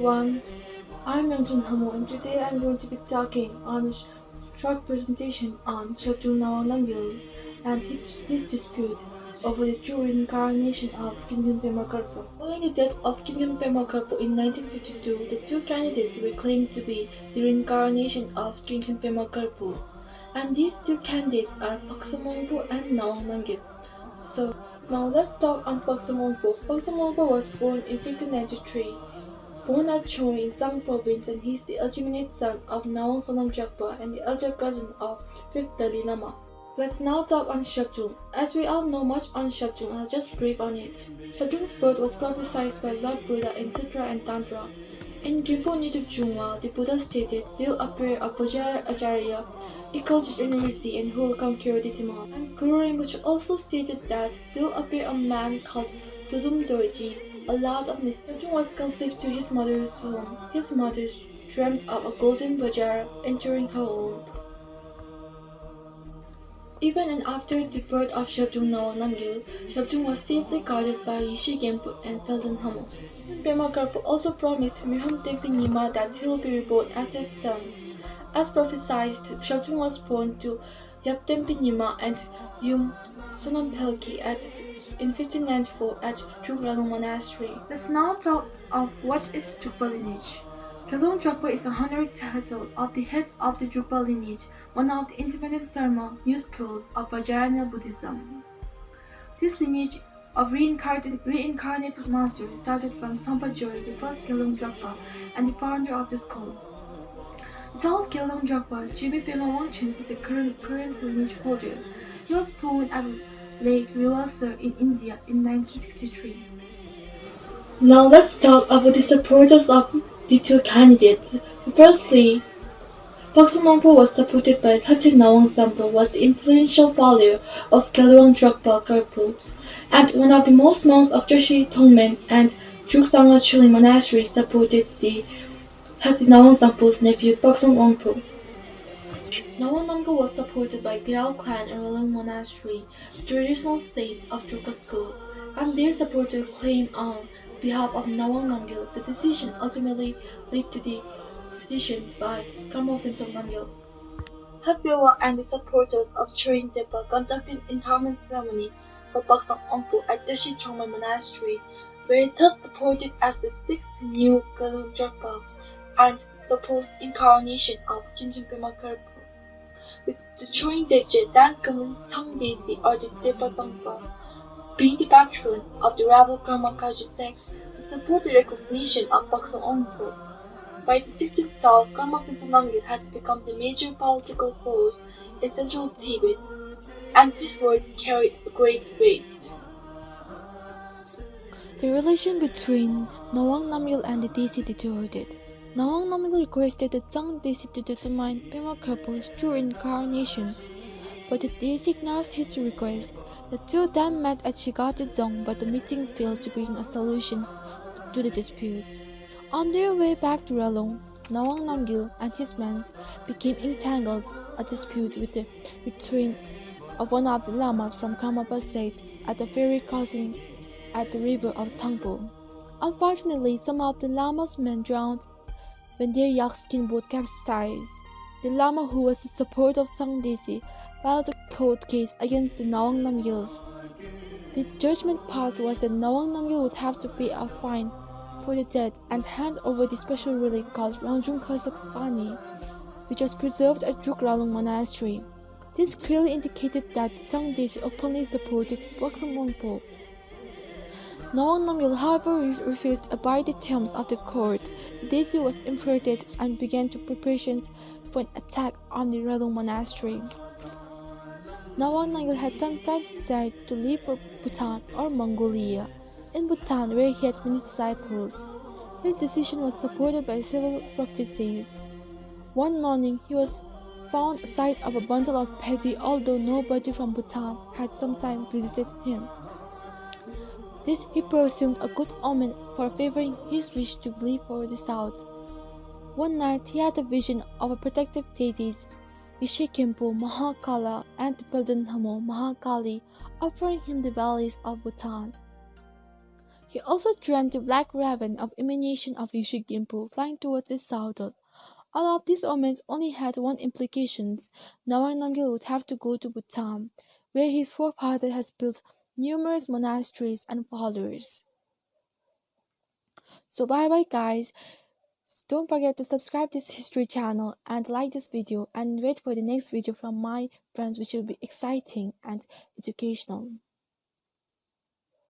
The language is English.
everyone, I'm Hamo and today I'm going to be talking on a short presentation on Zhabdrung and his dispute over the true reincarnation of King Pemokarpo. Following the death of King Pemokarpo in 1952, the two candidates were claimed to be the reincarnation of King Pemokarpo, and these two candidates are Pagsam Wangpo and Nawang Namgyal. So now let's talk on Pagsam Wangpo. Pagsam Wangpo was born in 1593. Born at Choi in Sang province, and he is the illegitimate son of Nawang Sonam Jakpa and the elder cousin of 5th Dalai Lama. Let's now talk on Zhabdrung. As we all know much on Zhabdrung, I'll just brief on it. Zhabdrung's birth was prophesied by Lord Buddha in Sutra and Tantra. In Gimpo Nituk Jungwa, the Buddha stated there will appear a Vajra Acharya, a cultured university, and who will come cure the demand. And Guru Rinpoche also stated that there will appear a man called Tudum Dorji, a lord of mystery. Zhabdrung was conceived to his mother's womb. His mother dreamt of a golden Vajra entering her womb. Even and after the birth of Zhabdrung Nawang Namgyal, Zhabdrung was safely guarded by Yishi Genpo and Pelden Hamo. Pemokarpo also promised Mirham Tempi Nima that he will be reborn as his son. As prophesied, Zhabdrung was born to Yap Tempi Nima and Yum Sonam Pelki in 1594 at Drukchen Monastery. Let's now talk of what is Drukpa lineage. Gelung Drukpa is a honorary title of the head of the Drukpa lineage, one of the independent Dharma new schools of Vajrayana Buddhism. This lineage of reincarnated masters started from Sampa Jori, the first Gelung Drukpa and the founder of the school. The 12th Gelung Drukpa, Jimmy Pema Wangchen, is the current lineage holder. He was born at Lake Riwasar in India in 1963. Now let's talk about the supporters of the two candidates. Firstly, Pagsam Wangpo was supported by Thati Nawang Sampo, was the influential follower of Gelung Drukpa Karpo, and one of the most monks of Joshi Tongmen and Druksanga Chuli Monastery supported the Thati Nawang Sampo's nephew Pagsam Wangpo. Nawang Namgyal was supported by Gyal clan and Relung Monastery, the traditional state of Drukpa school, and their supporters claimed on behalf of Nawang Namgyal. The decision ultimately led to the decisions by Karma of Namgyal. Hatsewa and the supporters of Chorin Tepa conducted an endowment ceremony for Pagsam Wangpo at Deshi Chongma Monastery, where it thus appointed as the 6th new Gelung Drukpa and supposed incarnation of King Pemokarpo. With the Chorin Debje Dan Kamun's Tsang Desi or the Tepa Tsangpa being the patron of the rival Karma Kaju sect to support the recognition of Pagsam Wangpo. By the 16th century, Karma Namgyal had become the major political force in central Tibet, and his words carried a great weight. The relation between Nawang Namgyal and the Desi deteriorated. Nawang Namgyal requested the Tsang Desi to determine Pemokarpo's true incarnation, but the Desi ignored his request. The two then met at Shigatazong, but the meeting failed to bring a solution to the dispute. On their way back to Relung, Nawang Namgyal and his men became entangled in a dispute with the return of one of the lamas from Karmapa sect at the ferry crossing at the river of Tsangpo. Unfortunately, some of the lama's men drowned when their yakskin boat capsized. The lama, who was the support of Tsang Desi, filed a court case against the Nawang Namgyals. The judgment passed was that Nawang Namgyal would have to pay a fine for the dead and hand over the special relic called Rangjung Khasapani, which was preserved at Drukralung Monastery. This clearly indicated that Tsang Desi openly supported Pagsam Wangpo. Nawang Namgyal, however, refused to abide the terms of the court. The Desi was infuriated and began preparations for an attack on the Relung Monastery. Nawang Namgyal had sometimes decided to leave for Bhutan or Mongolia. In Bhutan, where he had many disciples, his decision was supported by several prophecies. One morning, he was found sight of a bundle of paddy, although nobody from Bhutan had sometime visited him. This he presumed a good omen for favoring his wish to leave for the south. One night, he had a vision of a protective deities, Ishikimpo, Mahakala, and the Pelden Hamo, Mahakali, offering him the valleys of Bhutan. He also dreamt the black raven of emanation of Rishi Gimpo flying towards the south. All of these omens only had one implication. Nawang Namgyal would have to go to Bhutan, where his forefather has built numerous monasteries and followers. So bye bye guys. Don't forget to subscribe this history channel and like this video and wait for the next video from my friends which will be exciting and educational.